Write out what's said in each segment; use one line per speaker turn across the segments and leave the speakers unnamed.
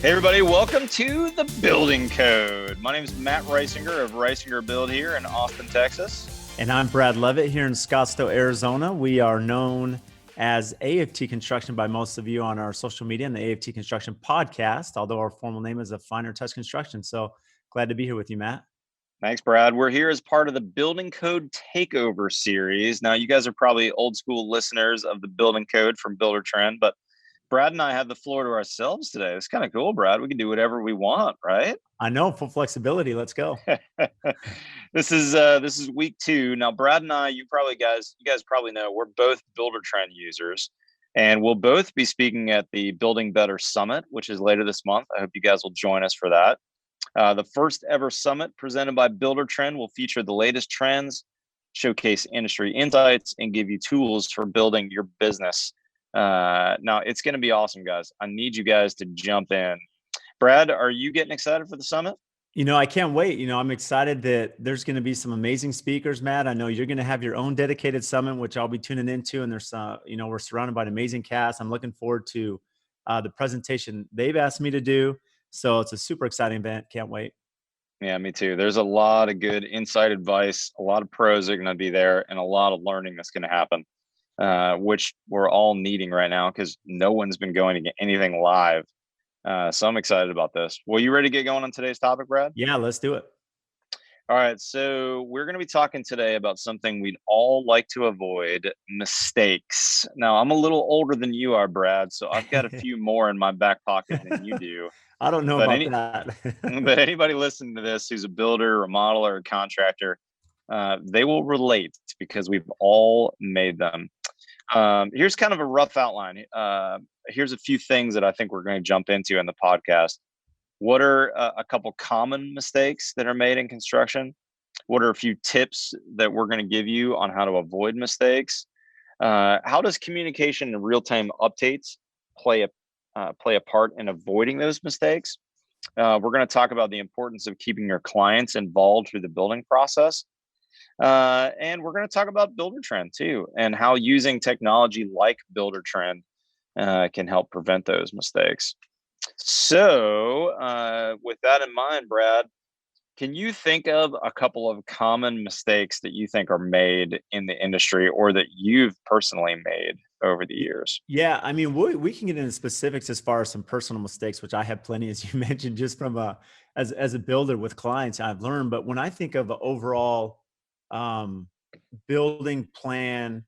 Hey everybody, welcome to the Building Code. My name is Matt Reisinger of Reisinger Build here in Austin, Texas.
And I'm Brad Leavitt here in Scottsdale, Arizona. We are known as AFT Construction by most of you on our social media and the AFT Construction podcast, although our formal name is a Finer Touch Construction. So glad to be here with you, Matt.
Thanks, Brad. We're here as part of the Building Code Takeover series. Now, you guys are probably old school listeners of the Building Code from Buildertrend, but Brad and I have the floor to ourselves today. It's kind of cool, Brad. We can do whatever we want, right?
I know, full flexibility. Let's go.
This is week 2. Now, Brad and I, you guys probably know we're both Buildertrend users, and we'll both be speaking at the Building Better Summit, which is later this month. I hope you guys will join us for that. The first ever summit presented by Buildertrend will feature the latest trends, showcase industry insights, and give you tools for building your business. Now, it's going to be awesome, guys. I need you guys to jump in. Brad, are you getting excited for the summit?
I can't wait. I'm excited that there's going to be some amazing speakers, Matt. I know you're going to have your own dedicated summit, which I'll be tuning into. And there's, we're surrounded by an amazing cast. I'm looking forward to the presentation they've asked me to do. So it's a super exciting event. Can't wait.
Yeah, me too. There's a lot of good insight advice. A lot of pros are going to be there and a lot of learning that's going to happen, which we're all needing right now because no one's been going to get anything live. So I'm excited about this. Well, you ready to get going on today's topic, Brad?
Yeah, let's do it.
All right. So we're going to be talking today about something we'd all like to avoid: mistakes. Now, I'm a little older than you are, Brad, so I've got a few more in my back pocket than you do.
I don't know about that.
But anybody listening to this who's a builder, a modeler, a contractor, they will relate because we've all made them. Here's kind of a rough outline. Here's a few things that I think we're going to jump into in the podcast. What are a couple common mistakes that are made in construction? What are a few tips that we're going to give you on how to avoid mistakes? How does communication and real-time updates play a part in avoiding those mistakes? We're going to talk about the importance of keeping your clients involved through the building process. And we're going to talk about Buildertrend too, and how using technology like Buildertrend can help prevent those mistakes. So with that in mind, Brad, can you think of a couple of common mistakes that you think are made in the industry or that you've personally made over the years?
Yeah, I mean, we can get into specifics as far as some personal mistakes, which I have plenty, as you mentioned, just from as a builder with clients I've learned. But when I think of an overall building plan,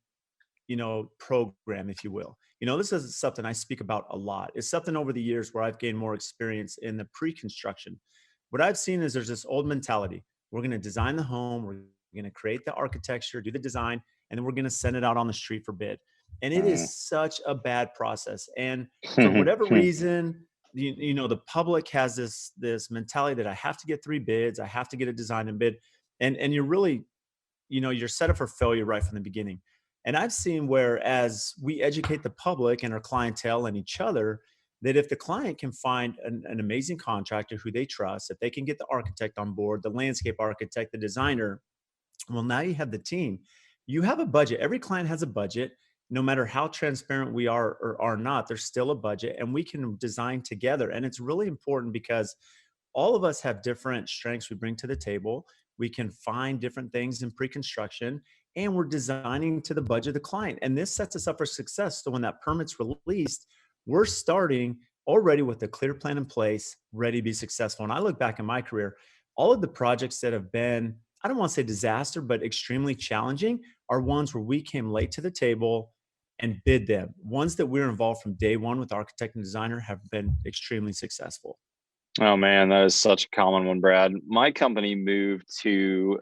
program, if you will, this is something I speak about a lot. It's something over the years where I've gained more experience in the pre-construction. What I've seen is there's this old mentality. We're going to design the home. We're going to create the architecture, do the design, and then we're going to send it out on the street for bid. And it is such a bad process. And for whatever reason, the public has this mentality that I have to get 3 bids. I have to get a design and bid. And you're really, you're set up for failure right from the beginning. And I've seen where as we educate the public and our clientele and each other, that if the client can find an amazing contractor who they trust, if they can get the architect on board, the landscape architect, the designer, well, now you have the team. You have a budget. Every client has a budget. No matter how transparent we are or are not, there's still a budget and we can design together. And it's really important because all of us have different strengths we bring to the table. We can find different things in pre-construction and we're designing to the budget of the client. And this sets us up for success. So when that permit's released, we're starting already with a clear plan in place, ready to be successful. And I look back in my career, all of the projects that have been, I don't want to say disaster, but extremely challenging are ones where we came late to the table and bid them. Ones that we're involved from day one with architect and designer have been extremely successful.
Oh man, that is such a common one, Brad. My company moved to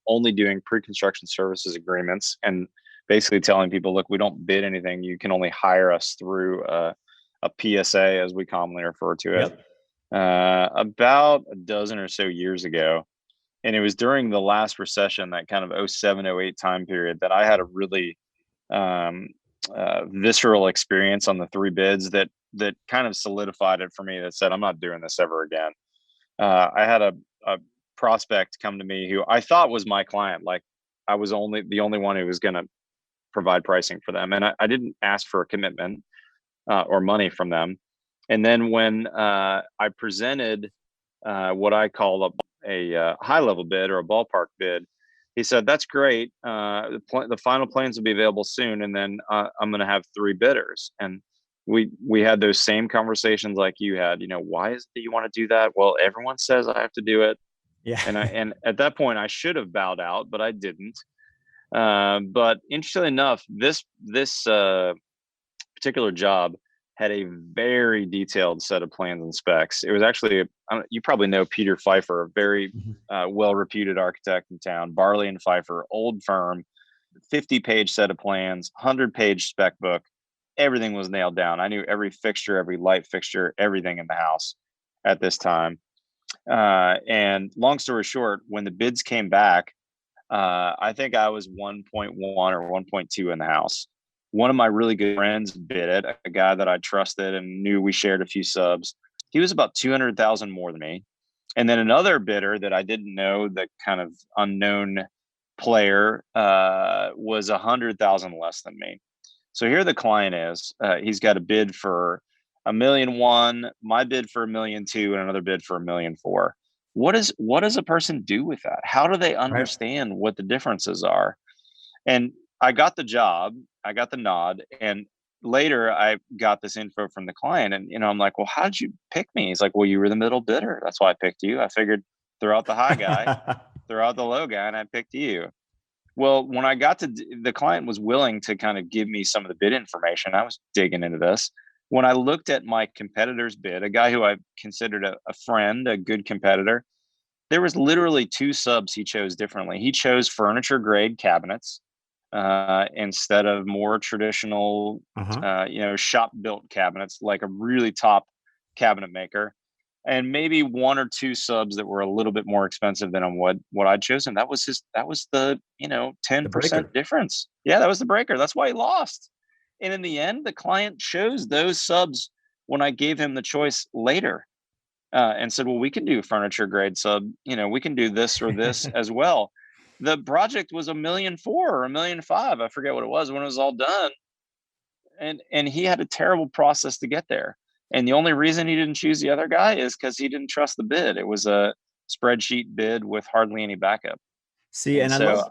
only doing pre-construction services agreements and basically telling people, look, we don't bid anything. You can only hire us through a PSA, as we commonly refer to it. Yep. About a dozen or so years ago. And it was during the last recession, that kind of 07, 08 time period, that I had a really visceral experience on the 3 bids that kind of solidified it for me, that said, I'm not doing this ever again. I had a prospect come to me who I thought was my client. Like I was the only one who was going to provide pricing for them. And I didn't ask for a commitment or money from them. And then when I presented what I call a high level bid or a ballpark bid, he said, "That's great. The final plans will be available soon, and then I'm going to have 3 bidders." And we had those same conversations like you had. Why is it that you want to do that? Well, everyone says I have to do it,
Yeah.
and at that point I should have bowed out, but I didn't. But interestingly enough, this particular job had a very detailed set of plans and specs. It was actually, you probably know Peter Pfeiffer, a very well-reputed architect in town, Barley and Pfeiffer, old firm, 50-page set of plans, 100-page spec book. Everything was nailed down. I knew every fixture, every light fixture, everything in the house at this time. And long story short, when the bids came back, I think I was 1.1 or 1.2 in the house. One of my really good friends bid it, a guy that I trusted and knew we shared a few subs. He was about 200,000 more than me. And then another bidder that I didn't know, the kind of unknown player, was 100,000 less than me. So here the client is. He's got a bid for $1,000,001, my bid for $1,000,002, and another bid for $1,000,004. What does a person do with that? How do they
Right.
understand what the differences are? And I got the job, I got the nod, and later I got this info from the client, and I'm like, "Well, how did you pick me?" He's like, "Well, you were the middle bidder. That's why I picked you. I figured throw out the high guy, throw out the low guy, and I picked you." Well, when I got to the client was willing to kind of give me some of the bid information. I was digging into this. When I looked at my competitor's bid, a guy who I considered a friend, a good competitor, there was literally 2 subs he chose differently. He chose furniture grade cabinets instead of more traditional,
Uh-huh.
shop built cabinets like a really top cabinet maker, and maybe 1 or 2 subs that were a little bit more expensive than on what I'd chosen. That was the
The
10%
breaker.
difference. Yeah, that was the breaker. That's why he lost. And in the end, the client chose those subs when I gave him the choice later, and said, "Well, we can do furniture grade sub. We can do this or this as well." The project was $1,000,004 or $1,000,005. I forget what it was when it was all done, and he had a terrible process to get there. And the only reason he didn't choose the other guy is because he didn't trust the bid. It was a spreadsheet bid with hardly any backup.
See,
And
and I
so,
love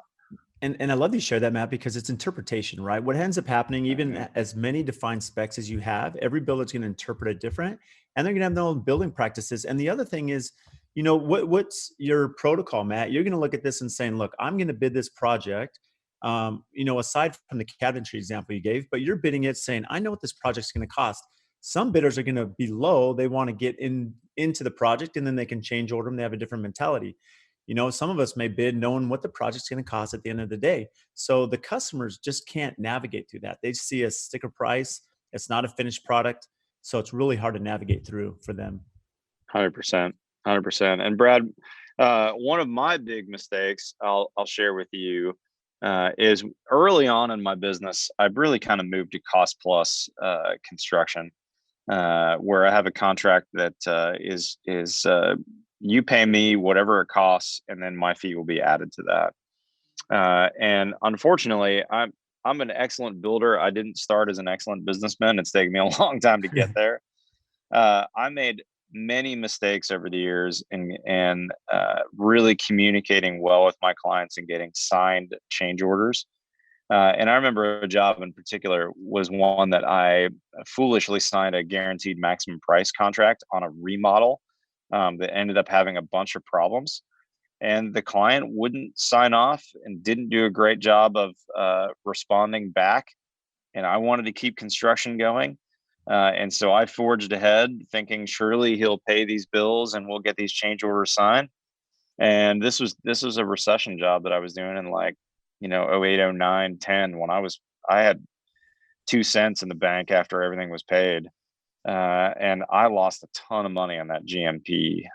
and I love you share that, Matt, because it's interpretation, right? What ends up happening, even
mhm,
as many defined specs as you have, every builder's going to interpret it different, and they're going to have their own building practices. And the other thing is, what's your protocol, Matt? You're going to look at this and saying, look, I'm going to bid this project. Aside from the cabinetry example you gave, but you're bidding it saying, I know what this project's going to cost. Some bidders are going to be low. They want to get into the project, and then they can change order them. They have a different mentality. Some of us may bid knowing what the project's going to cost at the end of the day. So the customers just can't navigate through that. They see a sticker price. It's not a finished product. So it's really hard to navigate through for them.
100%, 100%. And Brad, one of my big mistakes I'll share with you is early on in my business, I've really kind of moved to cost plus construction, where I have a contract that is you pay me whatever it costs, and then my fee will be added to that. And unfortunately, I'm an excellent builder. I didn't start as an excellent businessman. It's taken me a long time to get there. I made many mistakes over the years and really communicating well with my clients and getting signed change orders. And I remember a job in particular was one that I foolishly signed a guaranteed maximum price contract on a remodel that ended up having a bunch of problems. And the client wouldn't sign off and didn't do a great job of responding back. And I wanted to keep construction going. And so I forged ahead thinking surely he'll pay these bills and we'll get these change orders signed. And this was a recession job that I was doing in like, 08, 09, 10 when I had 2 cents in the bank after everything was paid. And I lost a ton of money on that GMP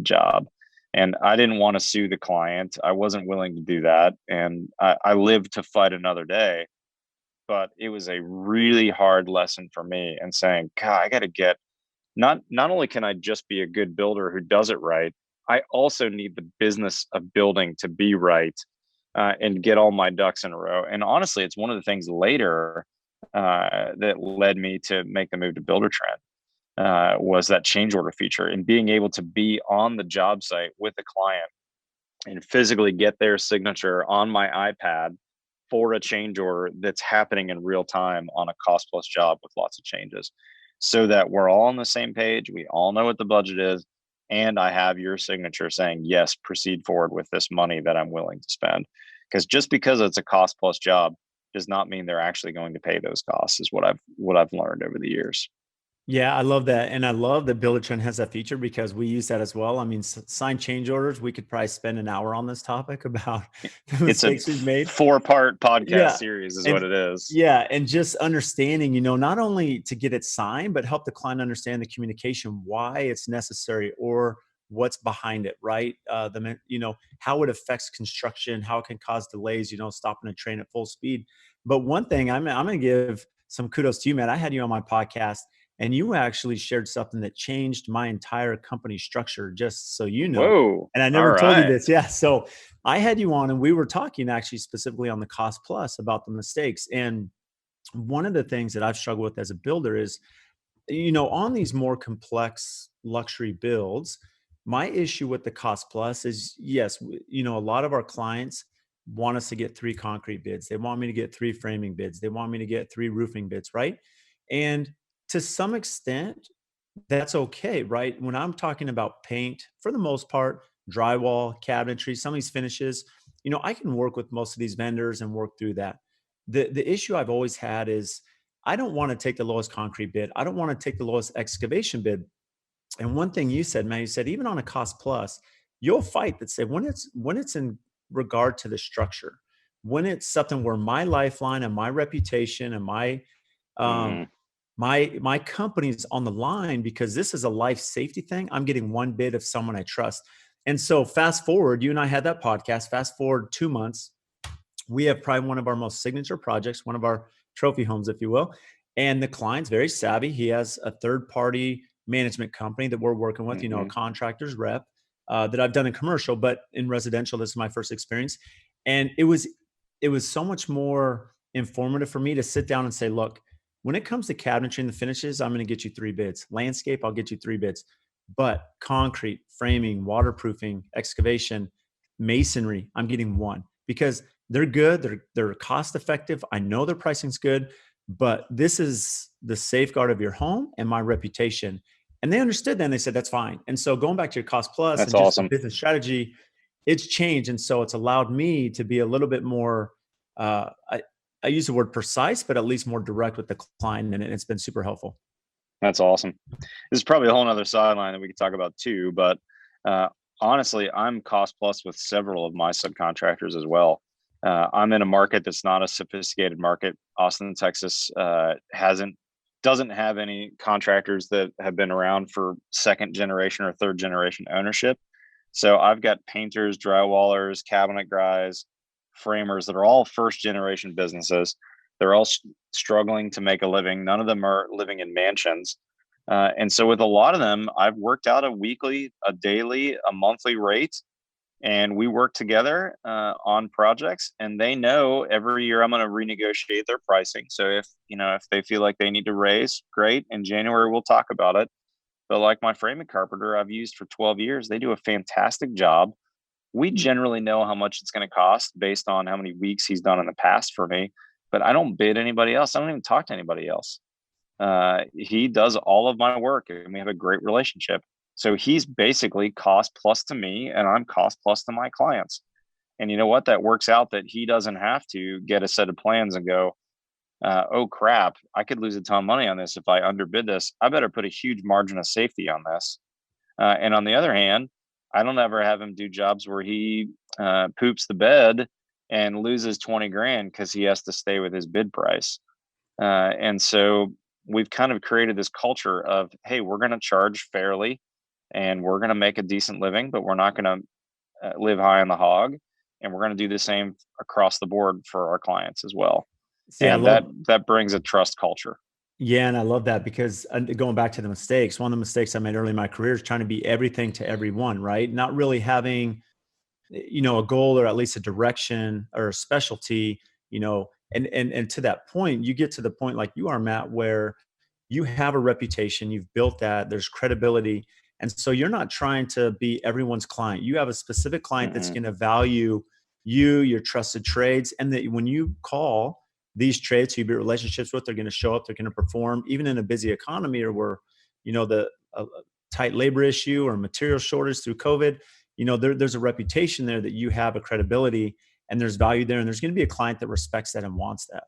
job. And I didn't want to sue the client. I wasn't willing to do that. And I lived to fight another day. But it was a really hard lesson for me and saying, God, I got to get not only can I just be a good builder who does it right, I also need the business of building to be right, and get all my ducks in a row. And honestly, it's one of the things later that led me to make the move to Buildertrend. was that change order feature, and being able to be on the job site with the client and physically get their signature on my iPad for a change order that's happening in real time on a cost plus job with lots of changes, so that we're all on the same page. We all know what the budget is. And I have your signature saying, yes, proceed forward with this money that I'm willing to spend. Because just because it's a cost plus job does not mean they're actually going to pay those costs, is what I've learned over the years.
Yeah, I love that. And I love that Buildertrend has that feature because we use that as well. I mean, signed change orders, we could probably spend an hour on this topic about the
It's a
mistakes we've made.
4-part podcast
Yeah.
series is
And
what it is.
yeah, and just understanding, not only to get it signed, but help the client understand the communication, why it's necessary or what's behind it, right? How it affects construction, how it can cause delays, stopping a train at full speed. But one thing I'm going to give some kudos to you, man. I had you on my podcast and you actually shared something that changed my entire company structure, just so you know.
Whoa.
And I
All
never told you
right.
this. Yeah. So I had you on and we were talking actually specifically on the cost plus about the mistakes. And one of the things that I've struggled with as a builder is, on these more complex luxury builds, my issue with the cost plus is, yes, a lot of our clients want us to get 3 concrete bids. They want me to get 3 framing bids. They want me to get 3 roofing bids, right? And to some extent, that's okay, right? When I'm talking about paint, for the most part, drywall, cabinetry, some of these finishes, I can work with most of these vendors and work through that. The issue I've always had is I don't want to take the lowest concrete bid. I don't want to take the lowest excavation bid. And one thing you said, man, you said even on a cost plus, you'll fight that say when it's in regard to the structure, when it's something where my lifeline and my reputation and um,
Mm-hmm.
my company's on the line because this is a life safety thing. I'm getting one bid of someone I trust. And so fast forward, you and I had that podcast, fast forward 2 months, we have probably one of our most signature projects, one of our trophy homes, if you will. And the client's very savvy. He has a third party management company that we're working with, a
Mm-hmm.
contractor's rep that I've done in commercial, but in residential, this is my first experience. And it was so much more informative for me to sit down and say, look, when it comes to cabinetry and the finishes, I'm going to get you 3 bids. Landscape, I'll get you 3 bids. But concrete, framing, waterproofing, excavation, masonry, I'm getting 1 because they're good. They're cost effective. I know their pricing's good, but this is the safeguard of your home and my reputation. And they understood that and they said, that's fine. And so going back to your cost plus
That's
and just the
awesome.
business strategy, it's changed. And so it's allowed me to be a little bit more, I use the word precise, but at least more direct with the client. And it's been super helpful.
That's awesome. This is probably a whole nother sideline that we could talk about too, but uh, honestly, I'm cost plus with several of my subcontractors as well. I'm in a market that's not a sophisticated market. Austin, Texas, doesn't have any contractors that have been around for second generation or third generation ownership. So I've got painters, drywallers, cabinet guys, framers that are all first generation businesses. They're all struggling to make a living. None of them are living in mansions. And so with a lot of them, I've worked out a weekly, a daily, a monthly rate, and we work together on projects. And they know every year I'm going to renegotiate their pricing. So if they feel like they need to raise, great. In January we'll talk about it. But like my framing carpenter I've used for 12 years, they do a fantastic job. We generally know how much it's going to cost based on how many weeks he's done in the past for me. But I don't bid anybody else. I don't even talk to anybody else. He does all of my work and we have a great relationship. So he's basically cost plus to me and I'm cost plus to my clients. And you know what? That works out that he doesn't have to get a set of plans and go, oh crap, I could lose a ton of money on this if I underbid this. I better put a huge margin of safety on this. And on the other hand, I don't ever have him do jobs where he poops the bed and loses 20 grand because he has to stay with his bid price. And so we've kind of created this culture of, hey, we're going to charge fairly and we're going to make a decent living, but we're not going to live high on the hog. And we're going to do the same across the board for our clients as well.
See, I
And
love,
that brings a trust culture.
yeah. And I love that because going back to the mistakes, one of the mistakes I made early in my career is trying to be everything to everyone, right? Not really having, a goal or at least a direction or a specialty, and to that point, you get to the point like you are, Matt, where you have a reputation, you've built that, there's credibility. And so you're not trying to be everyone's client. You have a specific client that's
Mm-mm.
going to value you, your trusted trades. And that when you call these trades who you build relationships with, they're going to show up, they're going to perform, even in a busy economy or where, the tight labor issue or material shortage through COVID, there's a reputation there that you have a credibility and there's value there. And there's going to be a client that respects that and wants that.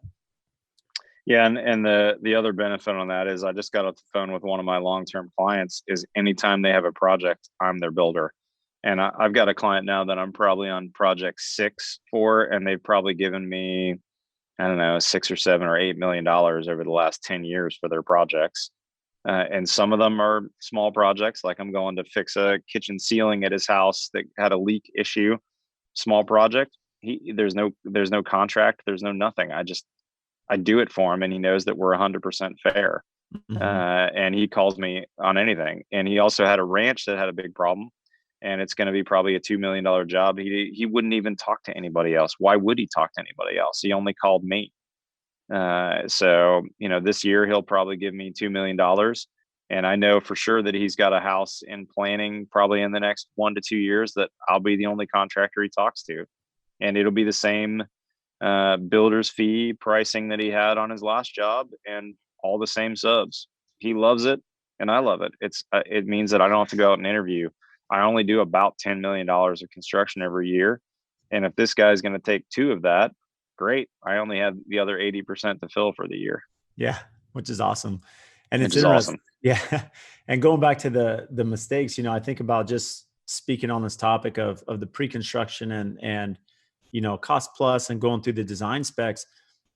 Yeah, and the other benefit on that is I just got off the phone with one of my long-term clients. Is anytime they have a project, I'm their builder, and I've got a client now that I'm probably on project 6 for, and they've probably given me, I don't know, 6 or 7 or $8 million over the last 10 years for their projects, and some of them are small projects, like I'm going to fix a kitchen ceiling at his house that had a leak issue, small project. There's no contract, there's no nothing. I do it for him, and he knows that we're 100% fair.
Mm-hmm.
And he calls me on anything. And he also had a ranch that had a big problem, and it's going to be probably a $2 million job. He wouldn't even talk to anybody else. Why would he talk to anybody else? He only called me. So this year he'll probably give me $2 million, and I know for sure that he's got a house in planning probably in the next 1 to 2 years that I'll be the only contractor he talks to, and it'll be the same builder's fee pricing that he had on his last job, and all the same subs. He loves it, and I love it. It means that I don't have to go out and interview. I only do about $10 million of construction every year, and if this guy's going to take 2 of that, great. I only have the other 80% to fill for the year.
Yeah, which is awesome. And
Which
it's
is
interesting.
awesome.
Yeah. And going back to the mistakes, I think about just speaking on this topic of the pre-construction and cost plus and going through the design specs.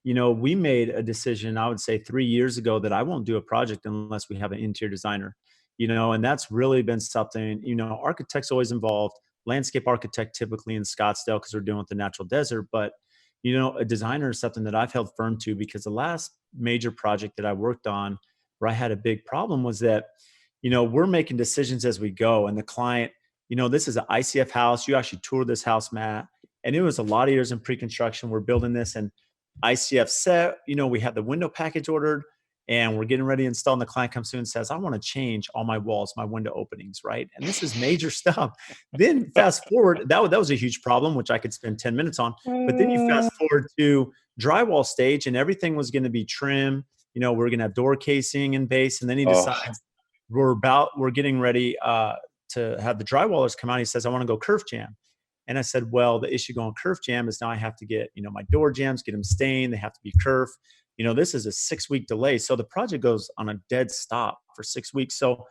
We made a decision, I would say 3 years ago, that I won't do a project unless we have an interior designer, and that's really been something, architects always involved, landscape architect typically in Scottsdale because we're dealing with the natural desert. But, a designer is something that I've held firm to, because the last major project that I worked on where I had a big problem was that, we're making decisions as we go. And the client, this is an ICF house. You actually toured this house, Matt. And it was a lot of years in pre-construction. We're building this, and ICF set, we had the window package ordered and we're getting ready to install. And the client comes through and says, I want to change all my walls, my window openings, right? And this is major stuff. Then fast forward, that was a huge problem, which I could spend 10 minutes on. But then you fast forward to drywall stage, and everything was going to be trim. We're going to have door casing and base. And then he decides we're getting ready to have the drywallers come out. He says, I want to go curve jam. And I said, well, the issue going curve jam is now I have to get, my door jams, get them stained. They have to be curved. This is a 6-week delay. So the project goes on a dead stop for 6 weeks. So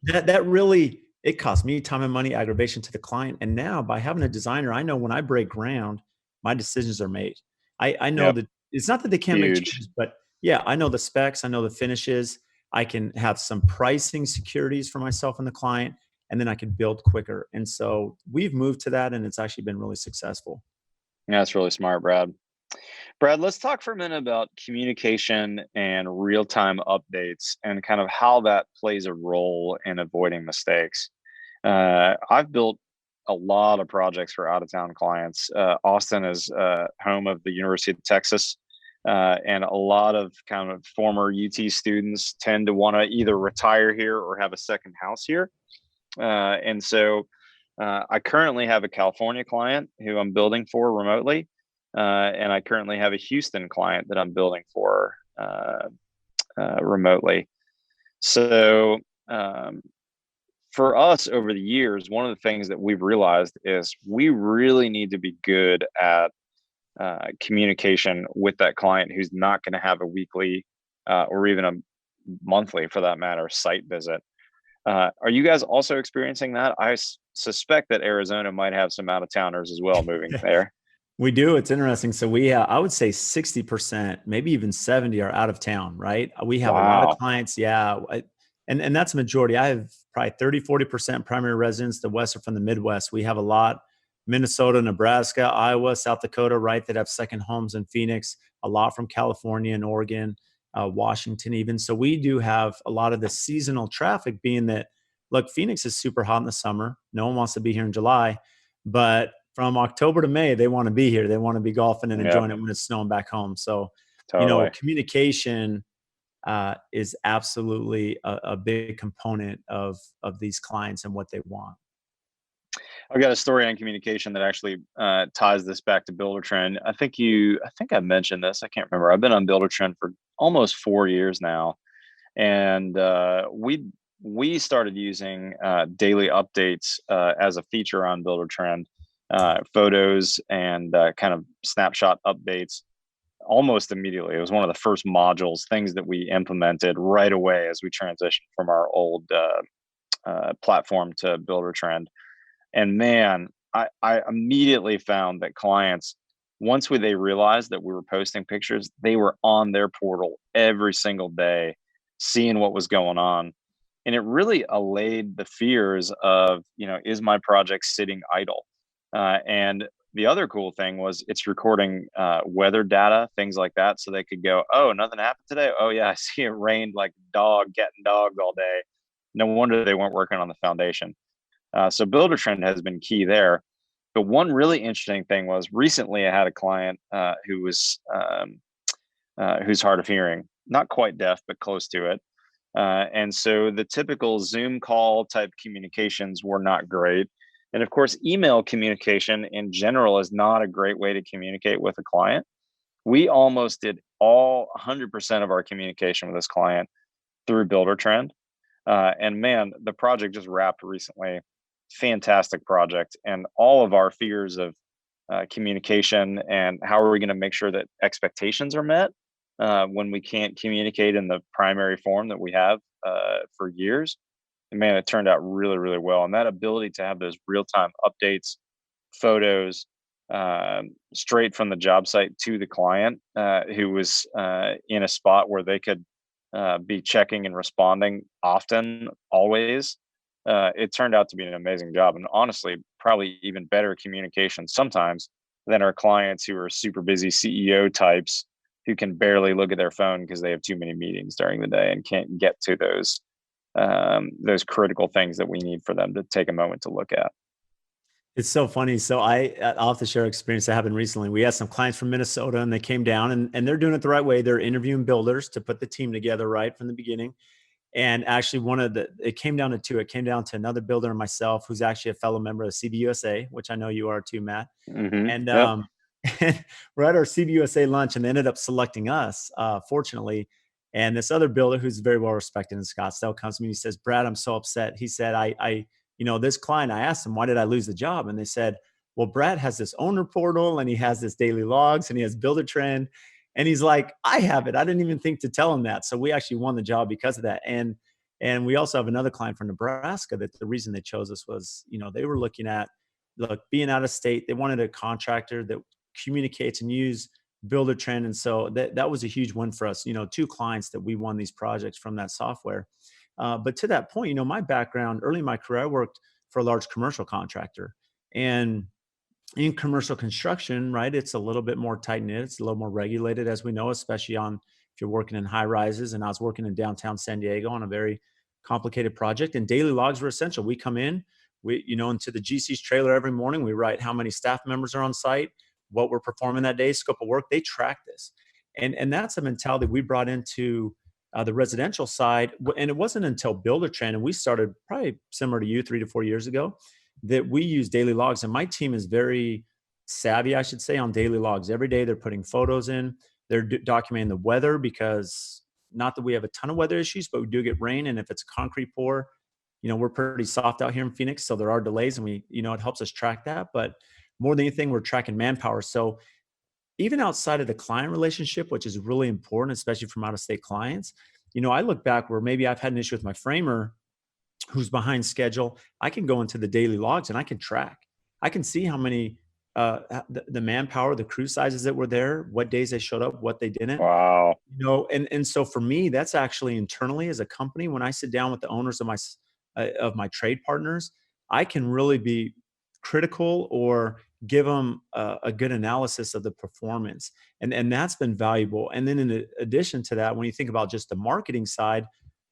that really, it cost me time and money, aggravation to the client. And now by having a designer, I know when I break ground, my decisions are made. I know that it's not that they can't make changes, but yeah, I know the specs, I know the finishes. I can have some pricing securities for myself and the client, and then I can build quicker. And so we've moved to that, and it's actually been really successful.
Yeah, that's really smart, Brad. Brad, let's talk for a minute about communication and real-time updates and kind of how that plays a role in avoiding mistakes. I've built a lot of projects for out-of-town clients. Austin is home of the University of Texas, and a lot of kind of former UT students tend to want to either retire here or have a second house here. And so I currently have a California client who I'm building for remotely. And I currently have a Houston client that I'm building for remotely. So for us over the years, one of the things that we've realized is we really need to be good at communication with that client who's not going to have a weekly or even a monthly, for that matter, site visit. Are you guys also experiencing that? I suspect that Arizona might have some out-of-towners as well moving there.
We do. It's interesting. So I would say 60%, maybe even 70 are out of town, right? We have a lot of clients. Yeah. And that's a majority. I have probably 30-40% primary residents. The West are from the Midwest. We have a lot, Minnesota, Nebraska, Iowa, South Dakota, right, that have second homes in Phoenix, a lot from California and Oregon, Washington even. So we do have a lot of the seasonal traffic, being that, look, Phoenix is super hot in the summer. No one wants to be here in July, but from October to May, they want to be here. They want to be golfing and enjoying it when it's snowing back home. So,
totally.
Communication is absolutely a big component of these clients and what they want.
I've got a story on communication that actually ties this back to Buildertrend. I think I mentioned this. I can't remember. I've been on Buildertrend for almost 4 years now, and we started using daily updates as a feature on Buildertrend, photos and kind of snapshot updates almost immediately. It was one of the first modules, things that we implemented right away as we transitioned from our old platform to Buildertrend. And man, I immediately found that clients, they realized that we were posting pictures, they were on their portal every single day, seeing what was going on. And it really allayed the fears of, is my project sitting idle? And the other cool thing was it's recording weather data, things like that. So they could go, oh, nothing happened today. Oh, yeah, I see it rained like a dog, getting dogs all day. No wonder they weren't working on the foundation. So Buildertrend has been key there. But one really interesting thing was recently I had a client who's hard of hearing, not quite deaf, but close to it. And so the typical Zoom call type communications were not great. And of course, email communication in general is not a great way to communicate with a client. We almost did all 100% of our communication with this client through Buildertrend. And man, the project just wrapped recently. Fantastic project. And all of our fears of communication and how are we going to make sure that expectations are met when we can't communicate in the primary form that we have for years. And man, it turned out really, really well. And that ability to have those real time updates, photos, straight from the job site to the client who was in a spot where they could be checking and responding often, always. It turned out to be an amazing job, and honestly, probably even better communication sometimes than our clients who are super busy CEO types who can barely look at their phone because they have too many meetings during the day and can't get to those critical things that we need for them to take a moment to look at.
It's so funny. So I'll have to share an experience that happened recently. We had some clients from Minnesota and they came down and they're doing it the right way. They're interviewing builders to put the team together right from the beginning. And actually it came down to two. It came down to another builder and myself, who's actually a fellow member of CBUSA, which I know you are too, Matt. And
Yep.
we're at our CBUSA lunch and they ended up selecting us, fortunately. And this other builder who's very well respected in Scottsdale comes to me and he says, Brad, I'm so upset. He said, this client, I asked him, why did I lose the job? And they said, well, Brad has this owner portal and he has this daily logs and he has Buildertrend. And he's like, I have it. I didn't even think to tell him that. So we actually won the job because of that. And we also have another client from Nebraska that the reason they chose us was, they were looking at, look, being out of state, they wanted a contractor that communicates and use Buildertrend. And so that was a huge win for us, two clients that we won these projects from that software. But to that point, my background early in my career, I worked for a large commercial contractor. And in commercial construction, right, it's a little bit more tight knit. It's a little more regulated, as we know, especially if you're working in high rises. And I was working in downtown San Diego on a very complicated project, and daily logs were essential. We come in, into the GC's trailer every morning. We write how many staff members are on site, what we're performing that day, scope of work. They track this, and that's a mentality we brought into the residential side. And it wasn't until Buildertrend, and we started probably similar to you 3 to 4 years ago, that we use daily logs. And my team is very savvy, I should say, on daily logs. Every day they're putting photos in, they're documenting the weather, because not that we have a ton of weather issues, but we do get rain. And if it's concrete pour, we're pretty soft out here in Phoenix. So there are delays and it helps us track that. But more than anything, we're tracking manpower. So even outside of the client relationship, which is really important, especially from out of state clients, I look back where maybe I've had an issue with my framer who's behind schedule. I can go into the daily logs and I can track. I can see how many the manpower, the crew sizes that were there, what days they showed up, what they didn't.
Wow.
And so for me, that's actually internally as a company. When I sit down with the owners of my trade partners, I can really be critical or give them a good analysis of the performance, and that's been valuable. And then in addition to that, when you think about just the marketing side,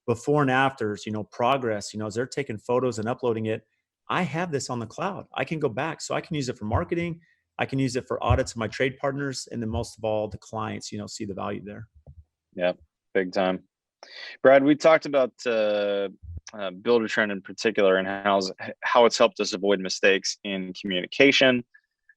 before and afters, progress, as they're taking photos and uploading it, I have this on the cloud. I can go back, so I can use it for marketing. I can use it for audits of my trade partners, and then most of all, the clients, see the value there.
Yep. Big time. Brad, we talked about Buildertrend in particular and how it's helped us avoid mistakes in communication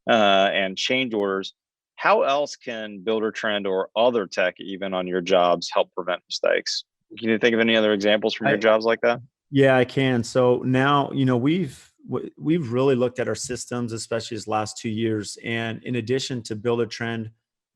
and change orders. How else can Buildertrend or other tech, even on your jobs, help prevent mistakes? Can you think of any other examples from your jobs like that?
Yeah, I can. So now, we've really looked at our systems, especially these last 2 years. And in addition to Buildertrend,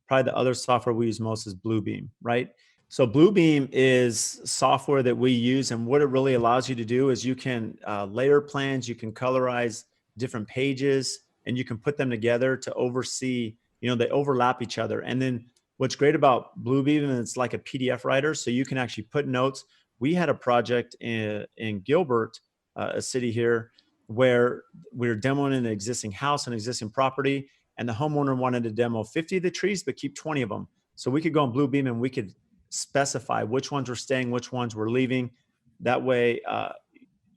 probably the other software we use most is Bluebeam, right? So Bluebeam is software that we use, and what it really allows you to do is you can layer plans, you can colorize different pages, and you can put them together to oversee. They overlap each other. And then what's great about Bluebeam is it's like a PDF writer, so you can actually put notes. We had a project in Gilbert, a city here, where we were demoing an existing house, an existing property, and the homeowner wanted to demo 50 of the trees, but keep 20 of them. So we could go on Bluebeam and we could specify which ones were staying, which ones were leaving. That way,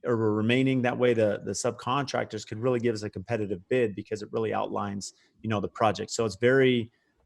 or were remaining. That way, the subcontractors could really give us a competitive bid because it really outlines, the project. So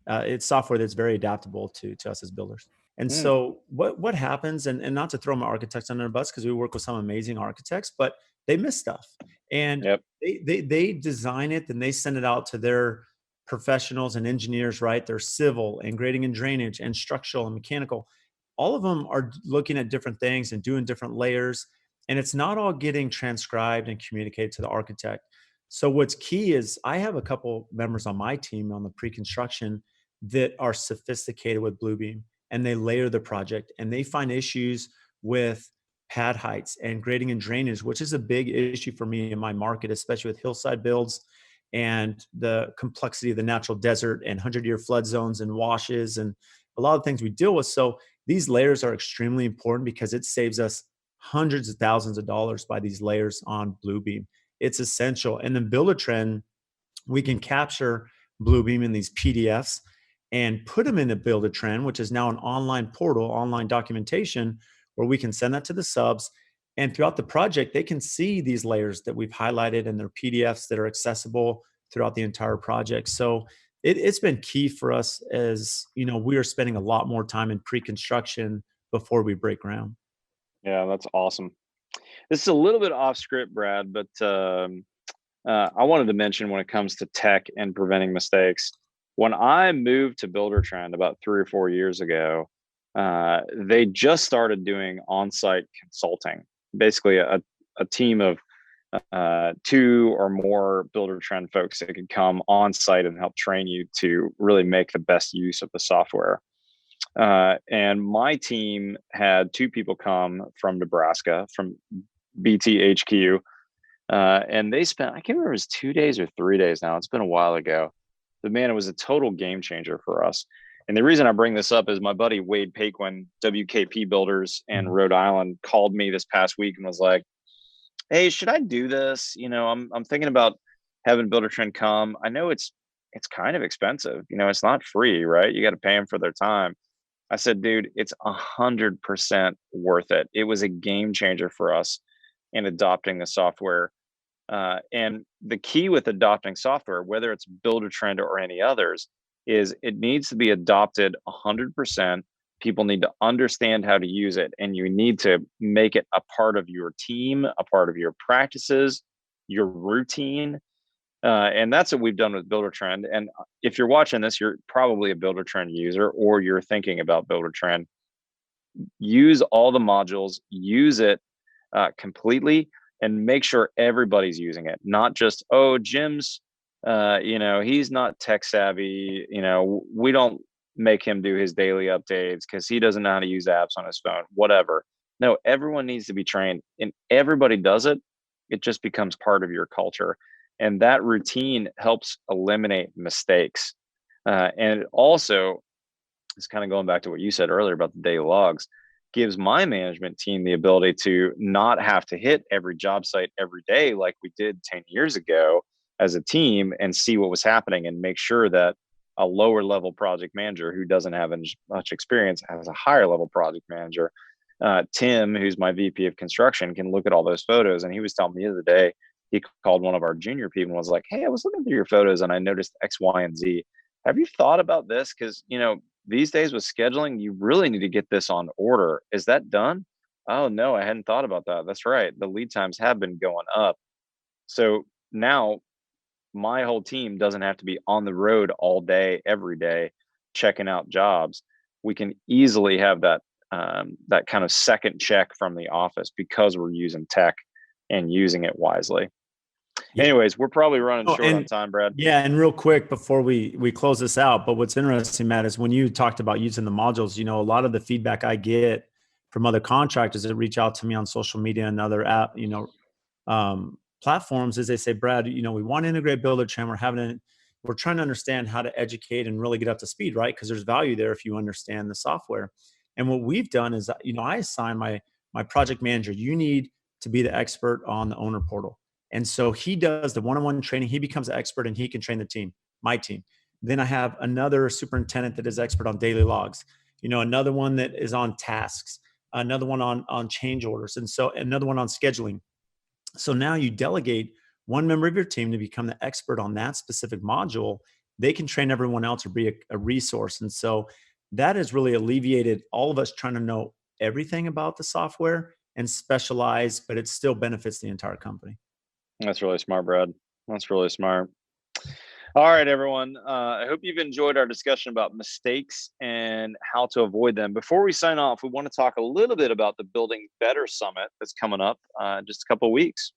it's software that's very adaptable to us as builders. And
Mm,
so what happens, and not to throw my architects under the bus because we work with some amazing architects, but they miss stuff. And
yep.
they design it and they send it out to their professionals and engineers, right? They're civil and grading and drainage and structural and mechanical. All of them are looking at different things and doing different layers. And it's not all getting transcribed and communicated to the architect. So what's key is I have a couple members on my team on the pre-construction that are sophisticated with Bluebeam, and they layer the project and they find issues with pad heights and grading and drainage, which is a big issue for me in my market, especially with hillside builds and the complexity of the natural desert and 100-year flood zones and washes and a lot of things we deal with. So these layers are extremely important because it saves us hundreds of thousands of dollars by these layers on Bluebeam. It's essential. And then Buildertrend, we can capture Bluebeam in these PDFs and put them in the Buildertrend, which is now an online portal, online documentation, where we can send that to the subs. And throughout the project, they can see these layers that we've highlighted and their PDFs that are accessible throughout the entire project. So it's been key for us as we are spending a lot more time in pre-construction before we break ground.
Yeah, that's awesome. This is a little bit off script, Brad, but I wanted to mention when it comes to tech and preventing mistakes. When I moved to Buildertrend about 3 or 4 years ago, they just started doing on-site consulting. Basically, a team of two or more Buildertrend folks that could come on site and help train you to really make the best use of the software. And my team had two people come from Nebraska, from BTHQ, and they spent, I can't remember, it was 2 days or 3 days now. It's been a while ago. But man, it was a total game changer for us. And the reason I bring this up is my buddy Wade Paquin, WKP Builders in Rhode Island, called me this past week and was like, "Hey, should I do this? I'm thinking about having Buildertrend come. I know it's kind of expensive. It's not free, right? You got to pay them for their time." I said, "Dude, it's 100% worth it. It was a game changer for us in adopting the software." And the key with adopting software, whether it's Buildertrend or any others, is it needs to be adopted 100%. People need to understand how to use it, and you need to make it a part of your team, a part of your practices, your routine. And that's what we've done with Buildertrend. And if you're watching this, you're probably a Buildertrend user or you're thinking about Buildertrend. Use all the modules, use it completely, and make sure everybody's using it, not just, oh, Jim's he's not tech savvy, we don't make him do his daily updates because he doesn't know how to use apps on his phone, whatever. No, everyone needs to be trained, and everybody does it. It just becomes part of your culture, and that routine helps eliminate mistakes. And it also, it's kind of going back to what you said earlier about the daily logs, gives my management team the ability to not have to hit every job site every day like we did 10 years ago as a team, and see what was happening and make sure that a lower level project manager who doesn't have much experience has a higher level project manager. Tim, who's my VP of construction, can look at all those photos. And he was telling me the other day, he called one of our junior people and was like, "Hey, I was looking through your photos and I noticed X, Y, and Z. Have you thought about this? Because, these days with scheduling, you really need to get this on order. Is that done? Oh, no, I hadn't thought about that. That's right. The lead times have been going up. So now my whole team doesn't have to be on the road all day, every day, checking out jobs. We can easily have that kind of second check from the office because we're using tech and using it wisely. Anyways, we're probably running short on time, Brad.
Yeah, and real quick before we close this out, but what's interesting, Matt, is when you talked about using the modules, a lot of the feedback I get from other contractors that reach out to me on social media and other platforms is they say, Brad, we want to integrate Buildertrend. We're trying to understand how to educate and really get up to speed, right? Because there's value there if you understand the software. And what we've done is, I assign my project manager, you need to be the expert on the owner portal. And so he does the one-on-one training. He becomes an expert and he can train the team, my team. Then I have another superintendent that is expert on daily logs, another one that is on tasks, another one on change orders. And so another one on scheduling. So now you delegate one member of your team to become the expert on that specific module. They can train everyone else or be a resource. And so that has really alleviated all of us trying to know everything about the software and specialize, but it still benefits the entire company.
That's really smart, Brad. That's really smart. All right, everyone. I hope you've enjoyed our discussion about mistakes and how to avoid them. Before we sign off, we want to talk a little bit about the Building Better Summit that's coming up in just a couple of weeks.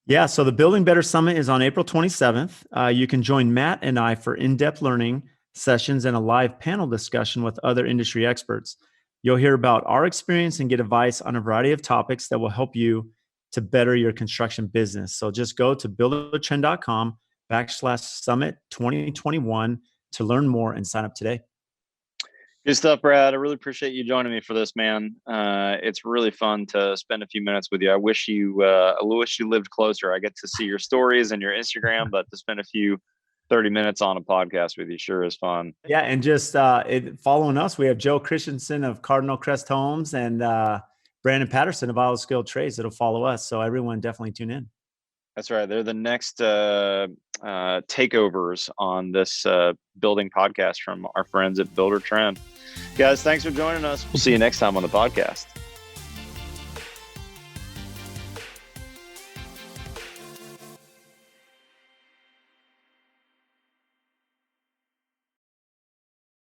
Yeah, so the Building Better Summit is on April 27th. You can join Matt and I for in-depth learning sessions and a live panel discussion with other industry experts. You'll hear about our experience and get advice on a variety of topics that will help you to better your construction business. So just go to buildertrend.com/summit 2021 to learn more and sign up today.
Good stuff, Brad. I really appreciate you joining me for this, man. It's really fun to spend a few minutes with you. I wish you lived closer. I get to see your stories and your Instagram, but to spend a few 30 minutes on a podcast with you sure is fun.
Yeah, and just following us, we have Joe Christensen of Cardinal Crest Homes and Brandon Patterson of Iowa Skilled Trades that'll follow us. So everyone definitely tune in.
That's right. They're the next takeovers on this building podcast from our friends at Buildertrend. Guys, thanks for joining us. We'll see you next time on the podcast.